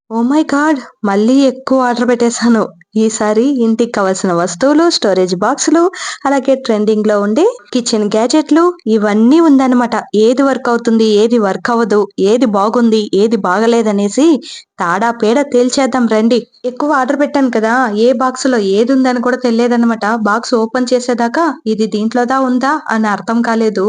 Oh my God! మళ్ళీ ఎక్కువ order పెట్టేసాను. ఈసారి ఇంటికి కావాల్సిన వస్తువులు, స్టోరేజ్ బాక్సులు, అలాగే ట్రెండింగ్‌లో ఉండే కిచెన్ గ్యాడ్జెట్లు ఇవన్నీ ఉందన్నమాట. ఏది వర్క్ అవుతుంది, ఏది వర్క్ అవ్వదు, ఏది బాగుంది, ఏది బాగాలేదనేసి తాడా పేడ తేల్చేద్దాం రండి. ఎక్కువ ఆర్డర్ పెట్టాను కదా! ఏ బాక్స్‌లో ఏదుందని కూడా తెలియలేదన్నమాట. బాక్స్ ఓపెన్ చేసేదాకా ఇది దీంట్లోదా ఉందా అని అర్థం కాలేదు.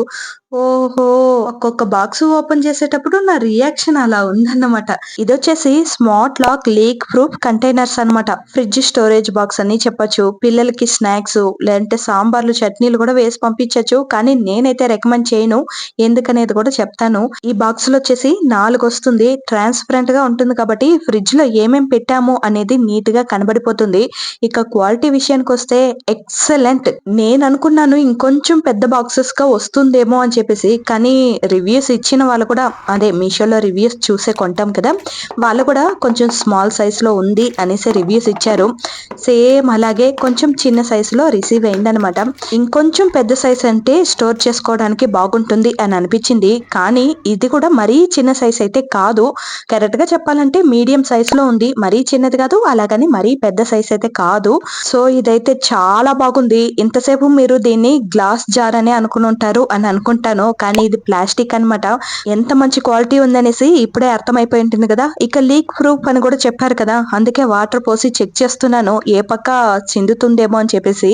ఓహో! ఒక్కొక్క బాక్స్ ఓపెన్ చేసేటప్పుడు నా రియాక్షన్ అలా ఉందన్నమాట. ఇదొచ్చేసి smart lock leak proof containers అన్నమాట. ఫ్రిడ్జ్ స్టోరేజ్ బాక్స్ అని చెప్పొచ్చు. పిల్లలకి స్నాక్స్ లేదంటే సాంబార్లు, చట్నీలు కూడా వేసి పంపించొచ్చు. కానీ నేనైతే రికమెండ్ చేయను. ఎందుకనేది కూడా చెప్తాను. ఈ బాక్స్‌లో వచ్చేసి 4 వస్తుంది. ట్రాన్స్‌పరెంట్ గా ఉంటుంది కాబట్టి ఫ్రిడ్జ్ లో ఏమేం పెట్టాము అనేది నీట్ గా కనబడిపోతుంది. ఇక క్వాలిటీ విషయానికొస్తే ఎక్సలెంట్. నేను అనుకున్నాను ఇంకొంచెం పెద్ద బాక్సెస్ గా వస్తుందేమో అని చెప్పేసి. కానీ రివ్యూస్ ఇచ్చిన వాళ్ళు కూడా అదే మీషోలో రివ్యూస్ చూసే కొంటాం కదా! వాళ్ళు కూడా కొంచెం స్మాల్ సైజ్‌లో ఉంది అనేసి రివ్యూస్ ఇచ్చారు. సేమ్ అలాగే కొంచెం చిన్న సైజులో రిసీవ్ అయిందనమాట. ఇంకొంచెం పెద్ద సైజ్ అంటే స్టోర్ చేసుకోవడానికి బాగుంటుంది అని అనిపించింది. కానీ ఇది కూడా మరీ చిన్న సైజ్ అయితే కాదు. కరెక్ట్‌గా చెప్పాలంటే మీడియం సైజ్‌లో ఉంది. మరీ చిన్నది కాదు, అలాగని మరీ పెద్ద సైజ్ అయితే కాదు. సో ఇదైతే చాలా బాగుంది. ఇంతసేపు మీరు దీన్ని గ్లాస్ జార్ అనే అనుకునుంటారు అని అనుకుంటాను. కానీ ఇది ప్లాస్టిక్ అన్నమాట. ఎంత మంచి క్వాలిటీ ఉందనేసి ఇప్పుడే అర్థమైపోయి ఉంటుంది కదా! ఇక లీక్ ప్రూఫ్ అని కూడా చెప్పారు కదా! అందుకే వాటర్ పోసి చెక్ చేస్తున్నాను. ఏ పక్క చిందుతుందేమో అని చెప్పేసి.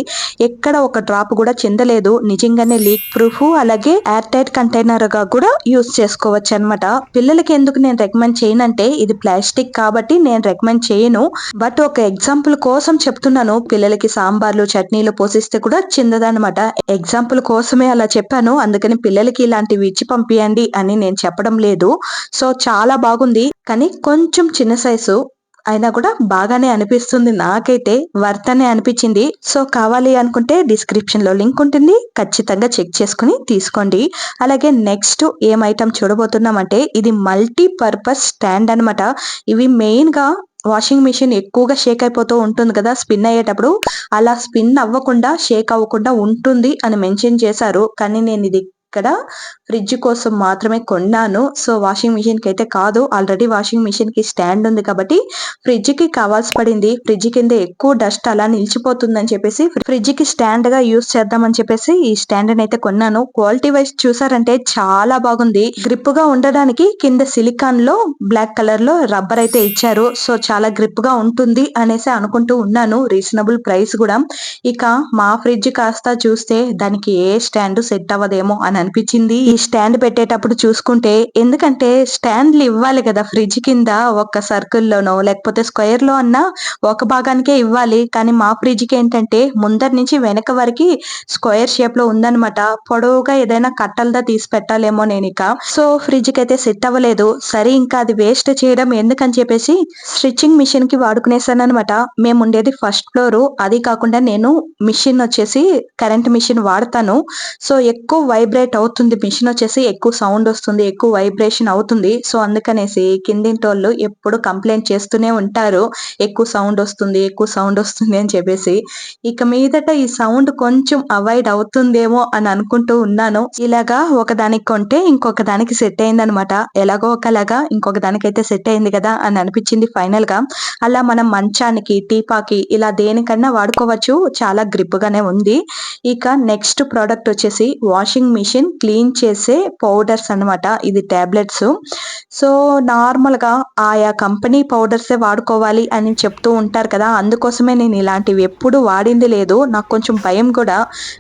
ఎక్కడ ఒక డ్రాప్ కూడా చిందలేదు. నిజంగానే లీక్ ప్రూఫ్ అలాగే ఎయిర్ టైట్ కంటైనర్ గా కూడా యూస్ చేసుకోవచ్చు అన్నమాట. పిల్లలకి ఎందుకు నేను రికమెండ్ చేయనంటే ఇది ప్లాస్టిక్ కాబట్టి నేను రికమెండ్ చేయను. బట్ ఒక ఎగ్జాంపుల్ కోసం చెప్తున్నాను. పిల్లలకి సాంబార్లు, చట్నీలు పోసిస్తే కూడా చిందదనమాట. ఎగ్జాంపుల్ కోసమే అలా చెప్పాను. అందుకని పిల్లలకి ఇలాంటివి ఇచ్చి పంపియండి అని నేను చెప్పడం లేదు. సో చాలా బాగుంది. కానీ కొంచెం చిన్న సైజు అయినా కూడా బాగానే అనిపిస్తుంది. నాకైతే వర్త్ అనే అనిపించింది. సో కావాలి అనుకుంటే డిస్క్రిప్షన్ లో లింక్ ఉంటుంది. ఖచ్చితంగా చెక్ చేసుకుని తీసుకోండి. అలాగే నెక్స్ట్ ఏం ఐటమ్ చూడబోతున్నామంటే ఇది మల్టీ పర్పస్ స్టాండ్ అన్నమాట. ఇవి మెయిన్ గా వాషింగ్ మిషన్ ఎక్కువగా షేక్ అయిపోతూ ఉంటుంది కదా స్పిన్ అయ్యేటప్పుడు. అలా స్పిన్ అవ్వకుండా, షేక్ అవ్వకుండా ఉంటుంది అని మెన్షన్ చేశారు. కానీ నేను ఇది ఇక్కడ ఫ్రిడ్జ్ కోసం మాత్రమే కొన్నాను. సో వాషింగ్ మిషన్ కి అయితే కాదు. ఆల్రెడీ వాషింగ్ మిషన్ కి స్టాండ్ ఉంది కాబట్టి ఫ్రిడ్జ్ కి కావాల్సి పడింది. ఫ్రిడ్జ్ కింద ఎక్కువ డస్ట్ అలా నిలిచిపోతుందని చెప్పేసి ఫ్రిడ్జ్ కి స్టాండ్ గా యూస్ చేద్దామని చెప్పేసి ఈ స్టాండ్ అయితే కొన్నాను. క్వాలిటీ వైజ్ చూసారంటే చాలా బాగుంది. గ్రిప్ గా ఉండడానికి కింద సిలికాన్ లో బ్లాక్ కలర్ లో రబ్బర్ అయితే ఇచ్చారు. సో చాలా గ్రిప్ గా ఉంటుంది అనేసి అనుకుంటూ ఉన్నాను. రీజనబుల్ ప్రైస్ కూడా. ఇక మా ఫ్రిడ్జ్ కాస్త చూస్తే దానికి ఏ స్టాండ్ సెట్ అవ్వదేమో అని అనిపించింది. ఈ స్టాండ్ పెట్టేటప్పుడు చూసుకుంటే. ఎందుకంటే స్టాండ్లు ఇవ్వాలి కదా ఫ్రిడ్జ్ కింద ఒక సర్కిల్ లోనో లేకపోతే స్క్వేర్ లో అన్నా ఒక భాగానికే ఇవ్వాలి. కానీ మా ఫ్రిడ్జ్ కి ఏంటంటే ముందర నుంచి వెనక వరకు స్క్వేర్ షేప్ లో ఉందన్నమాట. పొడవుగా ఏదైనా కట్టలదా తీసి పెట్టాలేమో నేను ఇక. సో ఫ్రిడ్జ్ కి అయితే సెట్ అవ్వలేదు. సరే ఇంకా అది వేస్ట్ చేయడం ఎందుకని చెప్పేసి స్టిచ్చింగ్ మిషన్ కి వాడుకునేసాను అనమాట. మేము ఉండేది ఫస్ట్ ఫ్లోర్. అది కాకుండా నేను మిషన్ వచ్చేసి కరెంట్ మిషన్ వాడతాను. సో ఎక్కువ వైబ్రేట్ అవుతుంది. మిషన్ వచ్చేసి ఎక్కువ సౌండ్ వస్తుంది, ఎక్కువ వైబ్రేషన్ అవుతుంది. సో అందుకనేసి కిందింటోళ్ళు ఎప్పుడు కంప్లైంట్ చేస్తూనే ఉంటారు. ఎక్కువ సౌండ్ వస్తుంది, ఎక్కువ సౌండ్ వస్తుంది అని చెప్పేసి. ఇక మీదట ఈ సౌండ్ కొంచెం అవాయిడ్ అవుతుందేమో అని అనుకుంటూ ఉన్నాను. ఇలాగా ఒకదానికి కొంటే ఇంకొక దానికి సెట్ అయింది అనమాట. ఎలాగో ఒకలాగా ఇంకొక దానికైతే సెట్ అయింది కదా అని అనిపించింది ఫైనల్ గా. అలా మనం మంచానికి, టీపాకి ఇలా దేనికన్నా వాడుకోవచ్చు. చాలా గ్రిప్ గానే ఉంది. ఇక నెక్స్ట్ ప్రోడక్ట్ వచ్చేసి వాషింగ్ మిషన్ క్లీన్ చేసే పౌడర్స్ అన్నమాట. ఇది టాబ్లెట్స్. సో నార్మల్ గా ఆయా కంపెనీ పౌడర్సే వాడుకోవాలి అని చెప్తూ ఉంటారు కదా. అందుకోసమే నేను ఇలాంటివి ఎప్పుడు వాడింది లేదు. నాకు కొంచెం భయం కూడా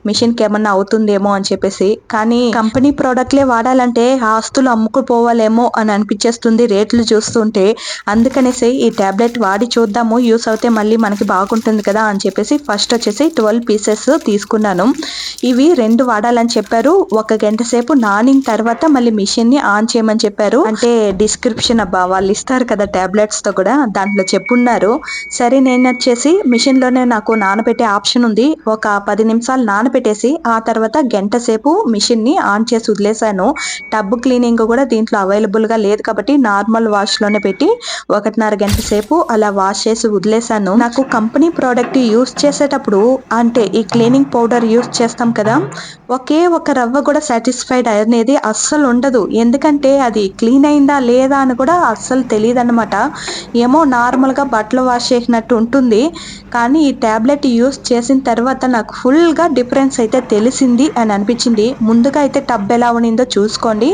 మిషన్ కి ఏమన్నా అవుతుందేమో అని చెప్పేసి. కానీ కంపెనీ ప్రోడక్ట్లే వాడాలంటే ఆస్తులు అమ్ముకుపోవాలేమో అని అనిపించేస్తుంది రేట్లు చూస్తుంటే. అందుకనేసి ఈ టాబ్లెట్ వాడి చూద్దాము, యూస్ అవుతే మళ్ళీ మనకి బాగుంటుంది కదా అని చెప్పేసి ఫస్ట్ వచ్చేసి 12 పీసెస్ తీసుకున్నాను. ఇవి 2 వాడాలని చెప్పారు. 1 గంట సేపు నానిన తర్వాత మళ్ళీ మిషన్ ని ఆన్ చేయమని చెప్పారు. అంటే డిస్క్రిప్షన్ అబ్బా వాళ్ళు ఇస్తారు కదా టాబ్లెట్స్ తో కూడా, దాంట్లో చెప్పున్నారు. సరే నేను వచ్చేసి మిషన్ లోనే నాకు నానబెట్టే ఆప్షన్ ఉంది. ఒక 10 నిమిషాలు నానబెట్టేసి ఆ తర్వాత గంట సేపు మిషన్ ని ఆన్ చేసి వదిలేసాను. టబ్ క్లీనింగ్ కూడా దీంట్లో అవైలబుల్ గా లేదు కాబట్టి నార్మల్ వాష్ లోనే పెట్టి 1.5 గంట సేపు అలా వాష్ చేసి వదిలేసాను. నాకు కంపెనీ ప్రోడక్ట్ యూస్ చేసేటప్పుడు అంటే ఈ క్లీనింగ్ పౌడర్ యూస్ చేస్తాం కదా, ఒకే ఒక రవ్వ కూడా కూడా సాటిస్ఫైడ్ అనేది అస్సలు ఉండదు. ఎందుకంటే అది క్లీన్ అయిందా లేదా అని కూడా అస్సలు తెలియదు అనమాట. ఏమో నార్మల్గా బట్టలు వాష్ చేసినట్టు ఉంటుంది. కానీ ఈ టాబ్లెట్ యూస్ చేసిన తర్వాత నాకు ఫుల్గా డిఫరెన్స్ అయితే తెలిసింది అని అనిపించింది. ముందుగా అయితే టబ్ ఎలా ఉండిందో చూసుకోండి,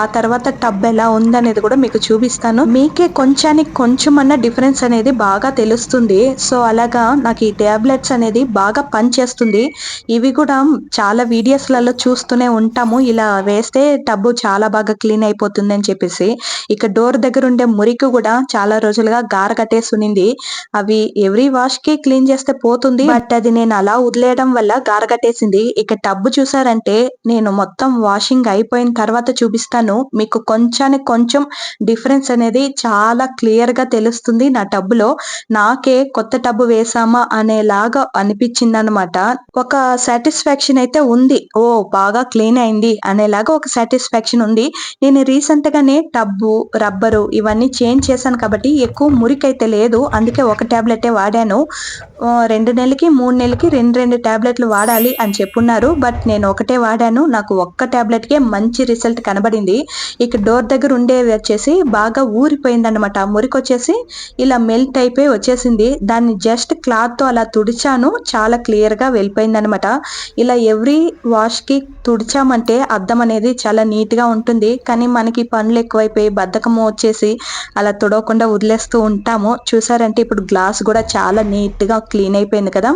ఆ తర్వాత టబ్ ఎలా ఉందనేది కూడా మీకు చూపిస్తాను. మీకే కొంచెానికి కొంచెమన్నా డిఫరెన్స్ అనేది బాగా తెలుస్తుంది. సో అలాగా నాకు ఈ టాబ్లెట్స్ అనేది బాగా పనిచేస్తుంది. ఇవి కూడా చాలా వీడియోస్లలో చూస్తూనే ఉంటాము, ఇలా వేస్తే టబ్బు చాలా బాగా క్లీన్ అయిపోతుంది అని చెప్పేసి. ఇక డోర్ దగ్గర ఉండే మురికి కూడా చాలా రోజులుగా గార కట్టేసునింది. అవి ఎవ్రీ వాష్ కి క్లీన్ చేస్తే పోతుంది, బట్ అది నేను అలా వదిలేయడం వల్ల గార కట్టేసింది. ఇక టబ్బు చూసారంటే నేను మొత్తం వాషింగ్ అయిపోయిన తర్వాత చూపిస్తాను మీకు. కొంచెానికి కొంచెం డిఫరెన్స్ అనేది చాలా క్లియర్ గా తెలుస్తుంది నా టబ్బులో. నాకే కొత్త టబ్బు వేసామా అనేలాగా అనిపించింది అనమాట. ఒక సాటిస్ఫాక్షన్ అయితే ఉంది, ఓ బాగా క్లీన్ అయింది అనేలాగా ఒక సాటిస్ఫాక్షన్ ఉంది. నేను రీసెంట్ గానే టబ్బు, రబ్బరు ఇవన్నీ చేంజ్ చేశాను కాబట్టి ఎక్కువ మురికైతే లేదు, అందుకే ఒక టాబ్లెటే వాడాను. 2 నెలలకి 3 నెలలకి 2 టాబ్లెట్లు వాడాలి అని చెప్పున్నారు, బట్ నేను ఒకటే వాడాను. నాకు ఒక్క టాబ్లెట్కే మంచి రిజల్ట్ కనబడింది. ఇక డోర్ దగ్గర ఉండేవి వచ్చేసి బాగా ఊరిపోయింది అనమాట. మురికి వచ్చేసి ఇలా మెల్ట్ అయిపోయి వచ్చేసింది. దాన్ని జస్ట్ క్లాత్ తో అలా తుడిచాను, చాలా క్లియర్ గా వెళ్ళిపోయింది అనమాట. ఇలా ఎవ్రీ వాష్ కి తుడిచామంటే అద్దం అనేది చాలా నీట్ గా ఉంటుంది. కానీ మనకి పనులు ఎక్కువైపోయి బద్ధకము వచ్చేసి అలా తుడవకుండా వదిలేస్తూ ఉంటాము. చూసారంటే ఇప్పుడు గ్లాస్ కూడా చాలా నీట్ గా క్లీన్ అయిపోయింది కదా.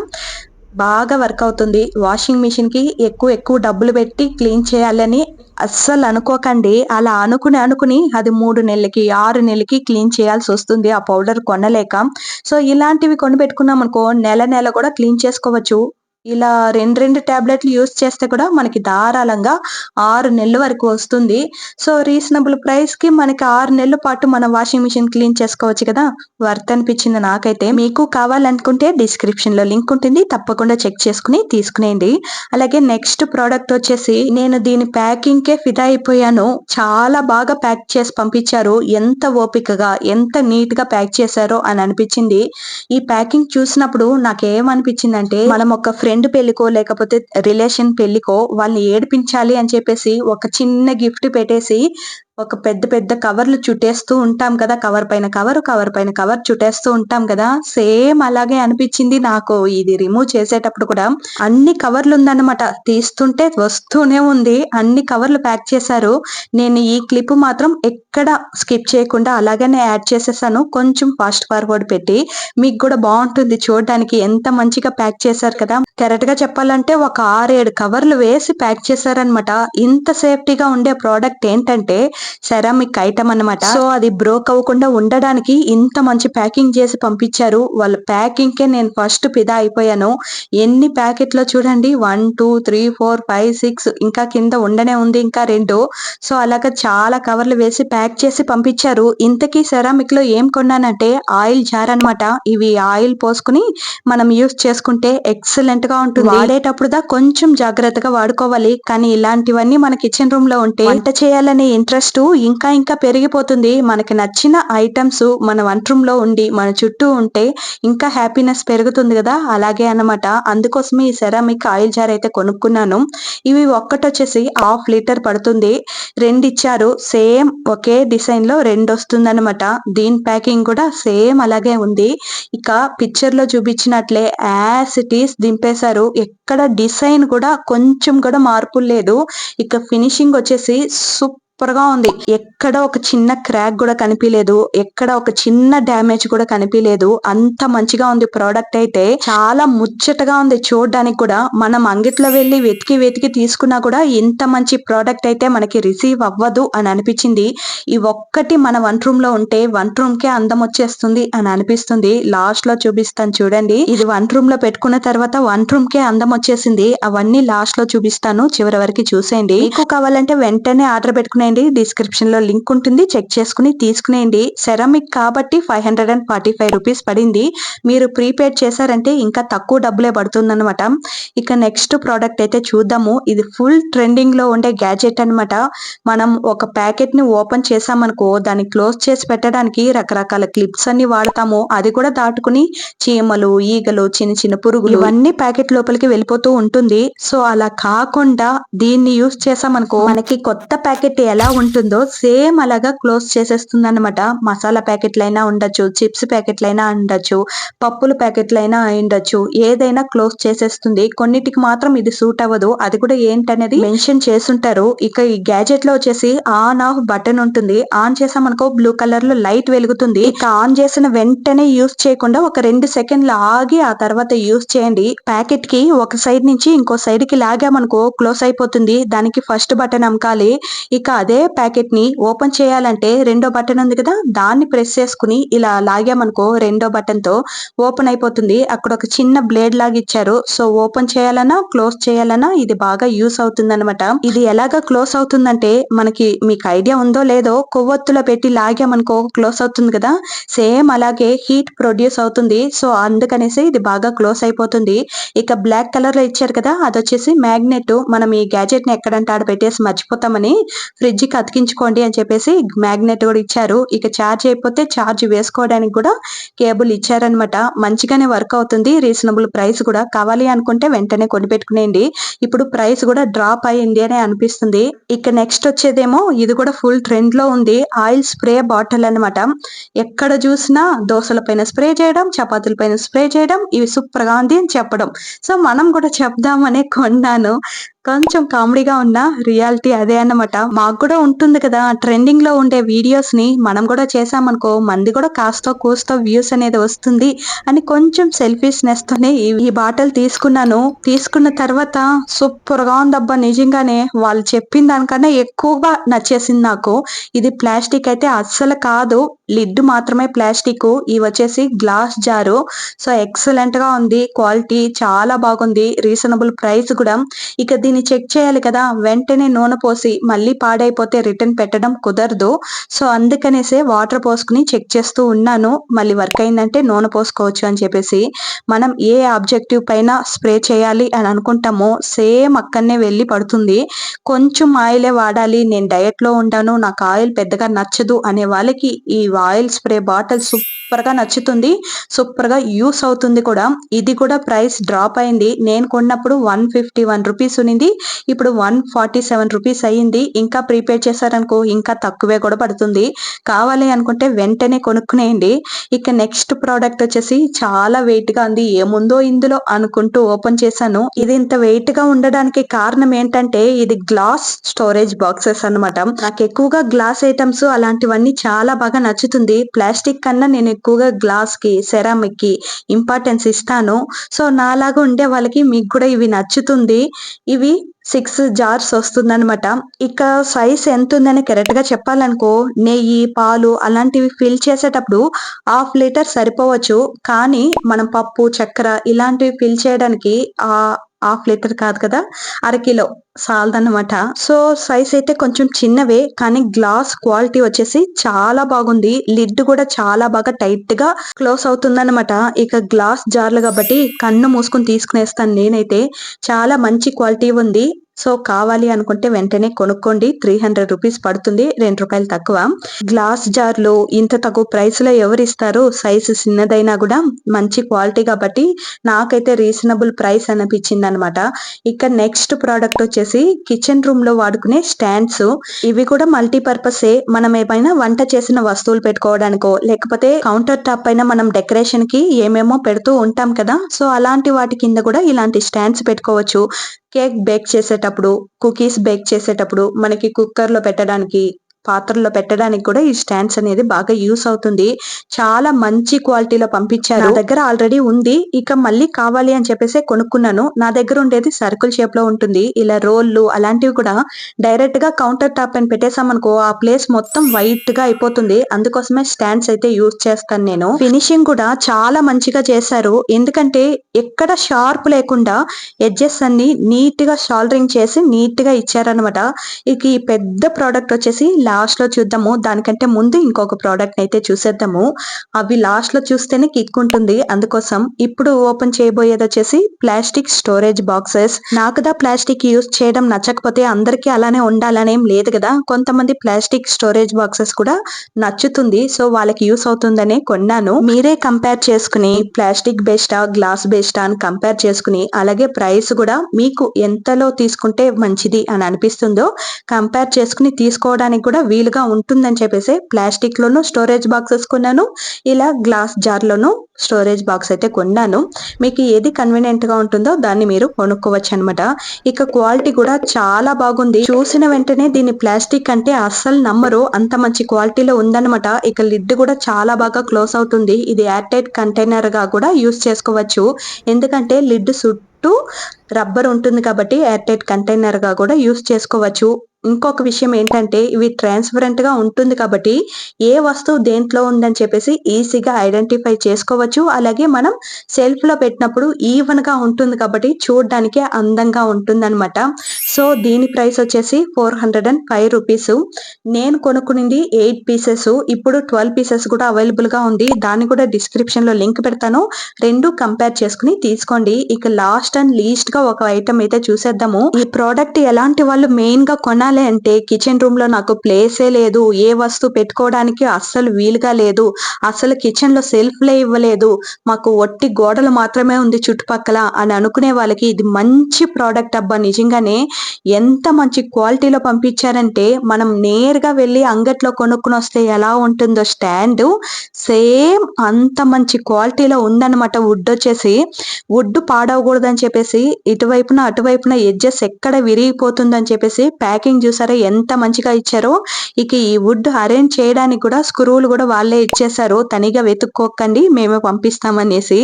బాగా వర్క్ అవుతుంది. వాషింగ్ మిషన్ కి ఎక్కువ డబ్బులు పెట్టి క్లీన్ చేయాలని అస్సలు అనుకోకండి. అలా అనుకుని అది 3 నెలలకి 6 నెలలకి క్లీన్ చేయాల్సి వస్తుంది ఆ పౌడర్ కొనలేక. సో ఇలాంటివి కొనిపెట్టుకున్నాం అనుకో, నెల కూడా క్లీన్ చేసుకోవచ్చు. ఇలా 2 టాబ్లెట్లు యూస్ చేస్తే కూడా మనకి ధారాళంగా 6 నెలల వరకు వస్తుంది. సో రీజనబుల్ ప్రైస్ కి మనకి 6 నెలల పాటు మన వాషింగ్ మిషన్ క్లీన్ చేసుకోవచ్చు కదా. వర్త్ అనిపించింది నాకైతే. మీకు కావాలనుకుంటే డిస్క్రిప్షన్ లో లింక్ ఉంటుంది, తప్పకుండా చెక్ చేసుకుని తీసుకునేయండి. అలాగే నెక్స్ట్ ప్రోడక్ట్ వచ్చేసి, నేను దీని ప్యాకింగ్ కే ఫిదా అయిపోయాను. చాలా బాగా ప్యాక్ చేసి పంపించారు. ఎంత ఓపికగా ఎంత నీట్ గా ప్యాక్ చేశారో అని అనిపించింది. ఈ ప్యాకింగ్ చూసినప్పుడు నాకేమనిపించిందంటే, మనం ఒక ఫ్రెండ్ పెళ్లికో లేకపోతే రిలేషన్ పెళ్లికో వాళ్ళని ఏడిపించాలి అని చెప్పేసి ఒక చిన్న గిఫ్ట్ పెట్టేసి ఒక పెద్ద కవర్లు చుట్టేస్తూ ఉంటాం కదా, కవర్ పైన కవర్ చుట్టేస్తూ ఉంటాం కదా. సేమ్ అలాగే అనిపించింది నాకు. ఇది రిమూవ్ చేసేటప్పుడు కూడా అన్ని కవర్లు ఉందన్నమాట, తీస్తుంటే వస్తూనే ఉంది. అన్ని కవర్లు ప్యాక్ చేశారు. నేను ఈ క్లిప్ మాత్రం ఎక్కడ స్కిప్ చేయకుండా అలాగనే యాడ్ చేసేసాను, కొంచెం ఫాస్ట్ ఫార్వర్డ్ పెట్టి. మీకు కూడా బాగుంటుంది చూడడానికి. ఎంత మంచిగా ప్యాక్ చేశారు కదా. కరెక్ట్ గా చెప్పాలంటే ఒక 6-7 కవర్లు వేసి ప్యాక్ చేశారనమాట. ఇంత సేఫ్టీగా ఉండే ప్రోడక్ట్ ఏంటంటే సెరామిక్ ఐటమ్ అన్నమాట. సో అది బ్రోక్ అవ్వకుండా ఉండడానికి ఇంత మంచి ప్యాకింగ్ చేసి పంపించారు. వాళ్ళ ప్యాకింగ్ కే నేను ఫస్ట్ ఫిదా అయిపోయాను. ఎన్ని ప్యాకెట్లో చూడండి, 1 2 3 4 5 6, ఇంకా కింద ఉండనే ఉంది ఇంకా 2. సో అలాగా చాలా కవర్లు వేసి ప్యాక్ చేసి పంపించారు. ఇంతకీ సెరామిక్ లో ఏం కొన్నానంటే ఆయిల్ జార్ అన్నమాట. ఇవి ఆయిల్ పోసుకుని మనం యూస్ చేసుకుంటే ఎక్సలెంట్ గా ఉంటుంది. వాడేటప్పుడు కొంచెం జాగ్రత్తగా వాడుకోవాలి. కానీ ఇలాంటివన్నీ మన కిచెన్ రూమ్ లో ఉంటే వంట చేయాలనే ఇంట్రెస్ట్ ఇంకా పెరిగిపోతుంది. మనకి నచ్చిన ఐటమ్స్ మన వంట రూమ్ లో ఉండి మన చుట్టూ ఉంటే ఇంకా హ్యాపీనెస్ పెరుగుతుంది కదా. అలాగే అన్నమాట. అందుకోసమే ఈ సెరామిక్ ఆయిల్ జార్ అయితే కొనుక్కున్నాను. ఇవి ఒక్కటి వచ్చేసి 1/2 లీటర్ పడుతుంది. 2 ఇచ్చారు. సేమ్ ఒకే డిజైన్ లో 2 వస్తుంది అనమాట. దీని ప్యాకింగ్ కూడా సేమ్ అలాగే ఉంది. ఇక పిక్చర్ లో చూపించినట్లే యాస్ ఇట్ ఈస్ దింపేశారు. ఎక్కడ డిజైన్ కూడా కొంచెం కూడా మార్పు లేదు. ఇక ఫినిషింగ్ వచ్చేసి సూపర్ గా ఉంది. ఎక్కడ ఒక చిన్న క్రాక్ కూడా కనిపించలేదు, ఎక్కడ ఒక చిన్న డ్యామేజ్ కూడా కనిపించలేదు. అంత మంచిగా ఉంది ప్రోడక్ట్ అయితే. చాలా ముచ్చటగా ఉంది చూడడానికి కూడా. మనం అంగిట్లో వెళ్లి వెతికి తీసుకున్నా కూడా ఇంత మంచి ప్రోడక్ట్ అయితే మనకి రిసీవ్ అవ్వదు అని అనిపించింది. ఈ ఒక్కటి మన వంట రూమ్ లో ఉంటే వంట రూమ్ కే అందం వచ్చేస్తుంది అని అనిపిస్తుంది. లాస్ట్ లో చూపిస్తాను చూడండి. ఇది వంట రూమ్ లో పెట్టుకున్న తర్వాత వంట రూమ్ కే అందం వచ్చేసింది. అవన్నీ లాస్ట్ లో చూపిస్తాను, చివరి వరకు చూసేయండి. మీకు కావాలంటే వెంటనే ఆర్డర్ పెట్టుకునే ఉన్నాయండి. డిస్క్రిప్షన్ లో లింక్ ఉంటుంది, చెక్ చేసుకుని తీసుకునేయండి. సెరామిక్ కాబట్టి 545 రూపీస్ పడింది. మీరు ప్రీపేడ్ చేశారంటే ఇంకా తక్కువ డబ్బులే పడుతుందన్నమాట. ఇక నెక్స్ట్ ప్రోడక్ట్ అయితే చూద్దాము. ఇది ఫుల్ ట్రెండింగ్ లో ఉండే గ్యాజెట్ అన్నమాట. మనం ఒక ప్యాకెట్ ని ఓపెన్ చేసామనుకో దాన్ని క్లోజ్ చేసి పెట్టడానికి రకరకాల క్లిప్స్ అన్ని వాడతాము. అది కూడా దాటుకుని చీమలు, ఈగలు, చిన్న చిన్న పురుగులు ఇవన్నీ ప్యాకెట్ లోపలికి వెళ్ళిపోతూ ఉంటుంది. సో అలా కాకుండా దీన్ని యూస్ చేసామనుకో మనకి కొత్త ప్యాకెట్ ఎలా ఉంటుందో సేమ్ అలాగా క్లోజ్ చేసేస్తుంది అనమాట. మసాలా ప్యాకెట్లైనా ఉండొచ్చు, చిప్స్ ప్యాకెట్లైనా ఉండొచ్చు, పప్పుల ప్యాకెట్లైనా ఉండొచ్చు, ఏదైనా క్లోజ్ చేసేస్తుంది. కొన్నిటికి మాత్రం ఇది సూట్ అవ్వదు. అది కూడా ఏంటనేది మెన్షన్ చేసుంటారు. ఇక ఈ గ్యాజెట్ లో వచ్చేసి ఆన్ ఆఫ్ బటన్ ఉంటుంది. ఆన్ చేసామనుకో బ్లూ కలర్ లో లైట్ వెలుగుతుంది. ఇక ఆన్ చేసిన వెంటనే యూస్ చేయకుండా ఒక 2 సెకండ్లు ఆగి ఆ తర్వాత యూస్ చేయండి. ప్యాకెట్ కి ఒక సైడ్ నుంచి ఇంకో సైడ్ కి లాగామనుకో క్లోజ్ అయిపోతుంది. దానికి ఫస్ట్ బటన్ అమకాలి. ఇక అదే ప్యాకెట్ ని ఓపెన్ చేయాలంటే రెండో బటన్ ఉంది కదా, దాన్ని ప్రెస్ చేసుకుని ఇలా లాగామనుకో రెండో బటన్ తో ఓపెన్ అయిపోతుంది. అక్కడ ఒక చిన్న బ్లేడ్ లాగా ఇచ్చారు. సో ఓపెన్ చేయాలన్నా క్లోజ్ చేయాలన్నా ఇది బాగా యూస్ అవుతుంది అనమాట. ఇది ఎలాగా క్లోజ్ అవుతుందంటే మనకి మీకు ఐడియా ఉందో లేదో, కొవ్వొత్తులో పెట్టి లాగామనుకో క్లోజ్ అవుతుంది కదా, సేమ్ అలాగే హీట్ ప్రొడ్యూస్ అవుతుంది. సో అందుకనేసి ఇది బాగా క్లోజ్ అయిపోతుంది. ఇక బ్లాక్ కలర్ లో ఇచ్చారు కదా, అది వచ్చేసి మ్యాగ్నెట్. మనం ఈ గ్యాజెట్ ని ఎక్కడంటే ఆడ పెట్టేసి మర్చిపోతామని ఫ్రిడ్జ్ కి అతికించుకోండి అని చెప్పేసి మ్యాగ్నెట్ కూడా ఇచ్చారు. ఇక ఛార్జ్ అయిపోతే ఛార్జ్ వేసుకోవడానికి కూడా కేబుల్ ఇచ్చారనమాట. మంచిగానే వర్క్ అవుతుంది. రీజనబుల్ ప్రైస్ కూడా. కావాలి అనుకుంటే వెంటనే కొనిపెట్టుకునేయండి. ఇప్పుడు ప్రైస్ కూడా డ్రాప్ అయ్యింది అని అనిపిస్తుంది. ఇక నెక్స్ట్ వచ్చేదేమో ఇది కూడా ఫుల్ ట్రెండ్ లో ఉంది. ఆయిల్ స్ప్రే బాటిల్ అన్నమాట. ఎక్కడ చూసినా దోశల పైన స్ప్రే చేయడం, చపాతీల పైన స్ప్రే చేయడం, ఇవి సూపర్ గా ఉంది అని చెప్పడం. సో మనం కూడా చెప్దామనే కొన్నాను. కొంచెం కామెడీగా ఉన్న రియాలిటీ అదే అన్నమాట. మాకు కూడా ఉంటుంది కదా ట్రెండింగ్ లో ఉండే వీడియోస్ ని మనం కూడా చేసామనుకో మంది కూడా కాస్తో కూస్తో వ్యూస్ అనేది వస్తుంది అని కొంచెం సెల్ఫిష్నెస్ తోనే ఈ బాటిల్ తీసుకున్నాను. తీసుకున్న తర్వాత సూపర్ గా ఉందబ్బా. నిజంగానే వాళ్ళు చెప్పిన దానికన్నా ఎక్కువగా నచ్చేసింది నాకు. ఇది ప్లాస్టిక్ అయితే అస్సలు కాదు, లిడ్ మాత్రమే ప్లాస్టిక్. ఇవి వచ్చేసి గ్లాస్ జారు. సో ఎక్సలెంట్ గా ఉంది. క్వాలిటీ చాలా బాగుంది. రీజనబుల్ ప్రైస్ కూడా. ఇక దీన్ని చెక్ చేయాలి కదా, వెంటనే నూనె పోసి మళ్ళీ పాడైపోతే రిటర్న్ పెట్టడం కుదరదు. సో అందుకనేసే వాటర్ పోసుకుని చెక్ చేస్తూ ఉన్నాను. మళ్ళీ వర్క్ అయిందంటే నూనె పోసుకోవచ్చు అని చెప్పేసి. మనం ఏ ఆబ్జెక్టివ్ పైన స్ప్రే చేయాలి అని అనుకుంటామో సేమ్ అక్కడనే వెళ్ళి పడుతుంది. కొంచెం ఆయిలే వాడాలి, నేను డయట్ లో ఉంటాను, నాకు ఆయిల్ పెద్దగా నచ్చదు అనే వాళ్ళకి ఈ ఆయిల్ స్ప్రే బాటిల్ సూపర్ గా నచ్చుతుంది. సూపర్ గా యూస్ అవుతుంది కూడా. ఇది కూడా ప్రైస్ డ్రాప్ అయింది. నేను కొన్నప్పుడు 151 రూపీస్ ఉన్నింది. ఇప్పుడు 147 రూపీస్ అయ్యింది. ఇంకా ప్రీపేడ్ చేశారనుకో ఇంకా తక్కువే కూడా పడుతుంది. కావాలి అనుకుంటే వెంటనే కొనుక్కునేయండి. ఇక నెక్స్ట్ ప్రోడక్ట్ వచ్చేసి చాలా వెయిట్ గా ఉంది. ఏముందో ఇందులో అనుకుంటూ ఓపెన్ చేశాను. ఇది ఇంత వెయిట్ గా ఉండడానికి కారణం ఏంటంటే ఇది గ్లాస్ స్టోరేజ్ బాక్సెస్ అన్నమాట. నాకు ఎక్కువగా గ్లాస్ ఐటమ్స్ అలాంటివన్నీ చాలా బాగా నచ్చుతుంది. ప్లాస్టిక్ కన్నా నేను ఎక్కువగా గ్లాస్ కి, సెరామిక్ కి ఇంపార్టెన్స్ ఇస్తాను. సో నాలాగా ఉండే వాళ్ళకి మీకు కూడా ఇవి నచ్చుతుంది. ఇవి 6 జార్స్ వస్తుందన్నమాట. ఇక సైజ్ ఎంత ఉందని కరెక్ట్ గా చెప్పాలనుకో, నెయ్యి, పాలు అలాంటివి ఫిల్ చేసేటప్పుడు 1/2 లీటర్ సరిపోవచ్చు. కానీ మనం పప్పు, చక్కెర ఇలాంటివి ఫిల్ చేయడానికి 1/2 లీటర్ కాదు కదా, అరకిలో సాలదన్నమాట. సో సైజ్ అయితే కొంచెం చిన్నవే, కానీ గ్లాస్ క్వాలిటీ వచ్చేసి చాలా బాగుంది. లిడ్ కూడా చాలా బాగా టైట్ గా క్లోజ్ అవుతుందన్నమాట. ఇక గ్లాస్ జార్లు కాబట్టి కన్ను మూసుకొని తీసుకునేస్తాను నేనైతే. చాలా మంచి క్వాలిటీ ఉంది. సో కావాలి అనుకుంటే వెంటనే కొనుక్కోండి. 300 రూపీస్ పడుతుంది, 2 రూపాయలు తక్కువ. గ్లాస్ జార్లు ఇంత తక్కువ ప్రైస్ లో ఎవరు ఇస్తారు? సైజు చిన్నదైనా కూడా మంచి క్వాలిటీ కాబట్టి నాకైతే రీజనబుల్ ప్రైస్ అనిపించింది అనమాట. ఇక నెక్స్ట్ ప్రోడక్ట్ వచ్చేసి కిచెన్ రూమ్ లో వాడుకునే స్టాండ్స్. ఇవి కూడా మల్టీపర్పసే. మనం ఏమైనా వంట చేసిన వస్తువులు పెట్టుకోవడానికో, లేకపోతే కౌంటర్ టాప్ పైన మనం డెకరేషన్ కి ఏమేమో పెడుతూ ఉంటాం కదా, సో అలాంటి వాటి కింద కూడా ఇలాంటి స్టాండ్స్ పెట్టుకోవచ్చు. కేక్ బేక్ చేసేటప్పుడు, కుకీస్ బేక్ చేసేటప్పుడు, మనకి కుక్కర్ లో పెట్టడానికి, పాత్రల్లో పెట్టడానికి కూడా ఈ స్టాండ్స్ అనేది బాగా యూస్ అవుతుంది. చాలా మంచి క్వాలిటీలో పంపించారు. నా దగ్గర ఆల్రెడీ ఉంది, ఇక మళ్ళీ కావాలి అని చెప్పేసి కొనుక్కున్నాను. నా దగ్గర ఉండేది సర్కిల్ షేప్ లో ఉంటుంది. ఇలా రోళ్ళు అలాంటివి కూడా డైరెక్ట్ గా కౌంటర్ టాప్ అని పెట్టేసామనుకో ఆ ప్లేస్ మొత్తం వైట్ గా అయిపోతుంది. అందుకోసమే స్టాండ్స్ అయితే యూజ్ చేస్తాను నేను. ఫినిషింగ్ కూడా చాలా మంచిగా చేశారు. ఎందుకంటే ఎక్కడ షార్ప్ లేకుండా ఎడ్జెస్ అన్ని నీట్ గా షాల్డరింగ్ చేసి నీట్ గా ఇచ్చారనమాట. ఇక ఈ పెద్ద ప్రోడక్ట్ వచ్చేసి లాస్ట్ లో చూద్దాము. దానికంటే ముందు ఇంకొక ప్రోడక్ట్ అయితే చూసేద్దాము. అవి లాస్ట్ లో చూస్తేనే కిక్ ఉంటుంది. అందుకోసం ఇప్పుడు ఓపెన్ చేయబోయేది వచ్చేసి ప్లాస్టిక్ స్టోరేజ్ బాక్సెస్. నాకుదా ప్లాస్టిక్ యూస్ చేయడం నచ్చకపోతే అందరికీ అలానే ఉండాలనేం లేదు కదా. కొంతమంది ప్లాస్టిక్ స్టోరేజ్ బాక్సెస్ కూడా నచ్చుతుంది, సో వాళ్ళకి యూస్ అవుతుందనే కొన్నాను. మీరే కంపేర్ చేసుకుని ప్లాస్టిక్ బెస్టా గ్లాస్ బెస్టా అని కంపేర్ చేసుకుని, అలాగే ప్రైస్ కూడా మీకు ఎంతలో తీసుకుంటే మంచిది అని అనిపిస్తుందో కంపేర్ చేసుకుని తీసుకోవడానికి కూడా వీలుగా ఉంటుందని చెప్పేసి ప్లాస్టిక్ లోను స్టోరేజ్ బాక్సెస్ కొన్నాను, ఇలా గ్లాస్ జార్ లోను స్టోరేజ్ బాక్స్ అయితే కొన్నాను. మీకు ఏది కన్వీనియంట్ గా ఉంటుందో దాన్ని మీరు కొనుక్కోవచ్చు అనమాట. ఇక క్వాలిటీ కూడా చాలా బాగుంది. చూసిన వెంటనే దీన్ని ప్లాస్టిక్ అంటే అస్సలు నమ్మరు, అంత మంచి క్వాలిటీలో ఉందన్నమాట. ఇక లిడ్ కూడా చాలా బాగా క్లోజ్ అవుతుంది. ఇది ఎయిర్ టైట్ కంటైనర్ గా కూడా యూస్ చేసుకోవచ్చు. ఎందుకంటే లిడ్ చుట్టూ రబ్బర్ ఉంటుంది కాబట్టి ఎయిర్ టైట్ కంటైనర్ గా కూడా యూస్ చేసుకోవచ్చు. ఇంకొక విషయం ఏంటంటే ఇవి ట్రాన్స్పరెంట్ గా ఉంటుంది కాబట్టి ఏ వస్తువు దేంట్లో ఉందని చెప్పేసి ఈజీగా ఐడెంటిఫై చేసుకోవచ్చు. అలాగే మనం సెల్ఫ్ లో పెట్టినప్పుడు ఈవెన్ గా ఉంటుంది కాబట్టి చూడడానికి అందంగా ఉంటుంది అనమాట. సో దీని ప్రైస్ వచ్చేసి 405 రూపీస్. నేను కొనుక్కునింది 8 పీసెస్. ఇప్పుడు 12 పీసెస్ కూడా అవైలబుల్ గా ఉంది. దాన్ని కూడా డిస్క్రిప్షన్ లో లింక్ పెడతాను, రెండు కంపేర్ చేసుకుని తీసుకోండి. ఇక లాస్ట్ అండ్ లీస్ట్ గా ఒక ఐటమ్ అయితే చూసేద్దాము. ఈ ప్రోడక్ట్ ఎలాంటి వాళ్ళు మెయిన్ గా కొనాలి అంటే కిచెన్ రూమ్ లో నాకు ప్లేసే లేదు, ఏ వస్తువు పెట్టుకోవడానికి అస్సలు వీలుగా లేదు, అసలు కిచెన్ లో సెల్ఫ్ లే ఇవ్వలేదు, మాకు ఒట్టి గోడలు మాత్రమే ఉంది చుట్టుపక్కల అని అనుకునే వాళ్ళకి ఇది మంచి ప్రోడక్ట్ అబ్బా. నిజంగానే ఎంత మంచి క్వాలిటీలో పంపించారంటే మనం నేరుగా వెళ్ళి అంగట్లో కొనుక్కుని వస్తే ఎలా ఉంటుందో స్టాండ్ సేమ్ అంత మంచి క్వాలిటీలో ఉందన్నమాట. వుడ్ వచ్చేసి వుడ్ పాడవకూడదని చెప్పేసి ఇటువైపున అటువైపున ఎడ్జెస్ ఎక్కడ విరిగిపోతుందని చెప్పేసి ప్యాకింగ్ చూసారా ఎంత మంచిగా ఇచ్చారో. ఇక ఈ వుడ్ అరేంజ్ చేయడానికి కూడా స్క్రూలు కూడా వాళ్ళే ఇచ్చేసారు, తనిగా వెతుక్కోకండి మేమే పంపిస్తామనేసి.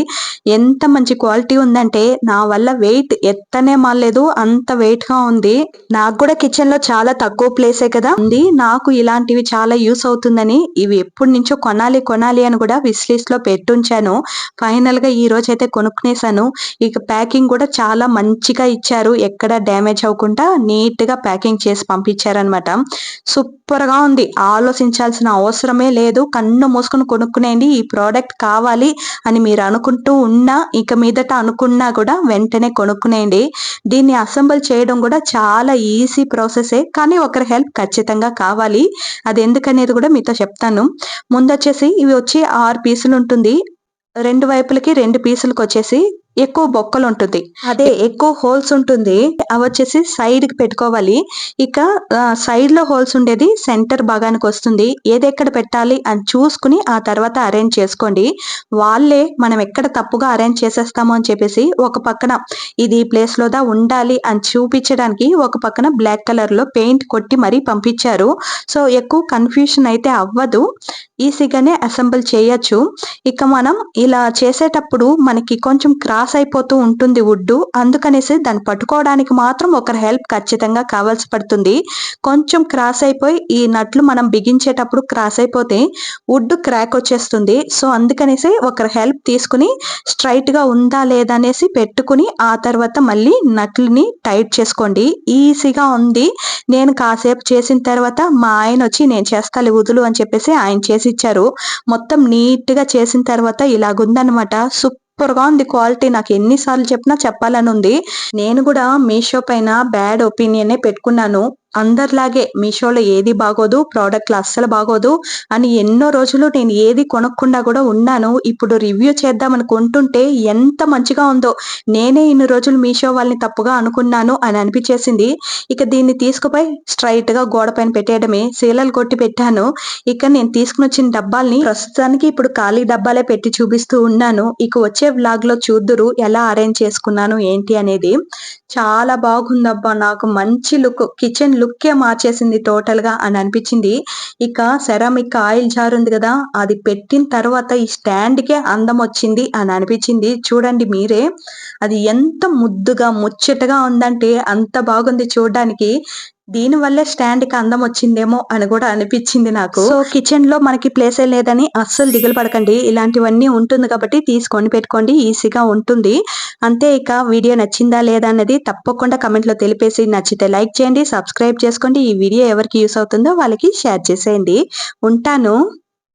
ఎంత మంచి క్వాలిటీ ఉందంటే నా వల్ల వెయిట్ ఎత్తనే మాలేదు, అంత వెయిట్ గా ఉంది. నాకు కూడా కిచెన్ లో చాలా తక్కువ ప్లేసే కదా ఉంది, నాకు ఇలాంటివి చాలా యూస్ అవుతుందని ఇవి ఎప్పటి నుంచో కొనాలి కొనాలి అని కూడా విష్ లిస్ట్ లో పెట్టుంచాను. ఫైనల్ గా ఈ రోజు అయితే కొనుక్కునేసాను. ఇక ప్యాకింగ్ కూడా చాలా మంచిగా ఇచ్చారు, ఎక్కడ డ్యామేజ్ అవ్వకుండా నీట్ గా ప్యాకింగ్ చేసి పంపించారనమాట. సూపర్ గా ఉంది, ఆలోచించాల్సిన అవసరమే లేదు, కన్ను మూసుకుని కొనుక్కునేయండి. ఈ ప్రోడక్ట్ కావాలి అని మీరు అనుకుంటూ ఉన్నా ఇక మీదట అనుకున్నా కూడా వెంటనే కొనుక్కునేయండి. దీన్ని అసెంబుల్ చేయడం కూడా చాలా ఈజీ ప్రాసెసే, కానీ ఒకరి హెల్ప్ ఖచ్చితంగా కావాలి. అది ఎందుకనేది కూడా మీతో చెప్తాను. ముందొచ్చేసి ఇవి వచ్చి 6 పీసులు ఉంటుంది. రెండు వైపులకి 2 పీసులకు వచ్చేసి ఎక్కువ బొక్కలు ఉంటుంది, అదే ఎక్కువ హోల్స్ ఉంటుంది. అవి వచ్చేసి సైడ్ కి పెట్టుకోవాలి. ఇక సైడ్ లో హోల్స్ ఉండేది సెంటర్ భాగానికి వస్తుంది. ఏది ఎక్కడ పెట్టాలి అని చూసుకుని ఆ తర్వాత అరేంజ్ చేసుకోండి. వాళ్ళే మనం ఎక్కడ తప్పుగా అరేంజ్ చేసేస్తామో అని చెప్పేసి ఒక పక్కన ఇది ప్లేస్ లోదా ఉండాలి అని చూపించడానికి ఒక పక్కన బ్లాక్ కలర్ లో పెయింట్ కొట్టి మరీ పంపించారు. సో ఎక్కువ కన్ఫ్యూషన్ అయితే అవ్వదు, ఈజీగానే అసెంబుల్ చేయొచ్చు. ఇక మనం ఇలా చేసేటప్పుడు మనకి కొంచెం క్రాస్ అయిపోతూ ఉంటుంది వుడ్, అందుకనేసి దాన్ని పట్టుకోవడానికి మాత్రం ఒకరి హెల్ప్ ఖచ్చితంగా కావాల్సి పడుతుంది. కొంచెం క్రాస్ అయిపోయి ఈ నట్లు మనం బిగించేటప్పుడు క్రాస్ అయిపోతే వుడ్ క్రాక్ వచ్చేస్తుంది. సో అందుకనేసి ఒకరి హెల్ప్ తీసుకుని స్ట్రైట్ గా ఉందా లేదా అనేసి పెట్టుకుని ఆ తర్వాత మళ్ళీ నట్లని టైట్ చేసుకోండి. ఈజీగా ఉంది. నేను కాసేపు చేసిన తర్వాత మా ఆయన వచ్చి నేను చేస్తాలి వదులు అని చెప్పేసి ఆయన చేసి ఇచ్చారు. మొత్తం నీట్ గా చేసిన తర్వాత ఇలాగుందనమాట. సూపర్ గా ఉంది క్వాలిటీ. నాకు ఎన్నిసార్లు చెప్పినా చెప్పాలని ఉంది. నేను కూడా మీషో పైన బ్యాడ్ ఒపీనియన్ పెట్టుకున్నాను. అందరిలాగే మీషోలో ఏది బాగోదు, ప్రోడక్ట్లు అస్సలు బాగోదు అని ఎన్నో రోజులు నేను ఏది కొనకుండా కూడా ఉన్నాను. ఇప్పుడు రివ్యూ చేద్దాం అనుకుంటుంటే ఎంత మంచిగా ఉందో. నేనే ఇన్ని రోజులు మీషో వాళ్ళని తప్పుగా అనుకున్నాను అని అనిపించేసింది. ఇక దీన్ని తీసుకుపోయి స్ట్రైట్ గా గోడ పైన పెట్టేయడమే. సీలలు కొట్టి పెట్టాను. ఇక నేను తీసుకుని వచ్చిన డబ్బాల్ని ప్రస్తుతానికి ఇప్పుడు ఖాళీ డబ్బాలే పెట్టి చూపిస్తూ ఉన్నాను. ఇక వచ్చే వ్లాగ్ లో చూద్దురు ఎలా అరేంజ్ చేసుకున్నాను ఏంటి అనేది. చాలా బాగుందబ్బా, నాకు మంచి లుక్, కిచెన్ లుక్ లుక్కే మార్చేసింది టోటల్ గా అని అనిపించింది. ఇక సెరామిక్ ఆయిల్ జార్ ఉంది కదా, అది పెట్టిన తర్వాత ఈ స్టాండ్ కే అందం వచ్చింది అని అనిపించింది. చూడండి మీరే, అది ఎంత ముద్దుగా ముచ్చటగా ఉందంటే అంత బాగుంది చూడడానికి. దీని వల్లే స్టాండ్ కి అందం వచ్చిందేమో అని కూడా అనిపించింది నాకు. సో కిచెన్ లో మనకి ప్లేసే లేదని అస్సలు దిగులు పడకండి, ఇలాంటివన్నీ ఉంటుంది కాబట్టి తీసుకొని పెట్టుకోండి, ఈజీగా ఉంటుంది అంతే. ఇక వీడియో నచ్చిందా లేదా అన్నది తప్పకుండా కమెంట్ లో తెలిపేసి, నచ్చితే లైక్ చేయండి, సబ్స్క్రైబ్ చేసుకోండి. ఈ వీడియో ఎవరికి యూస్ అవుతుందో వాళ్ళకి షేర్ చేసేయండి. ఉంటాను.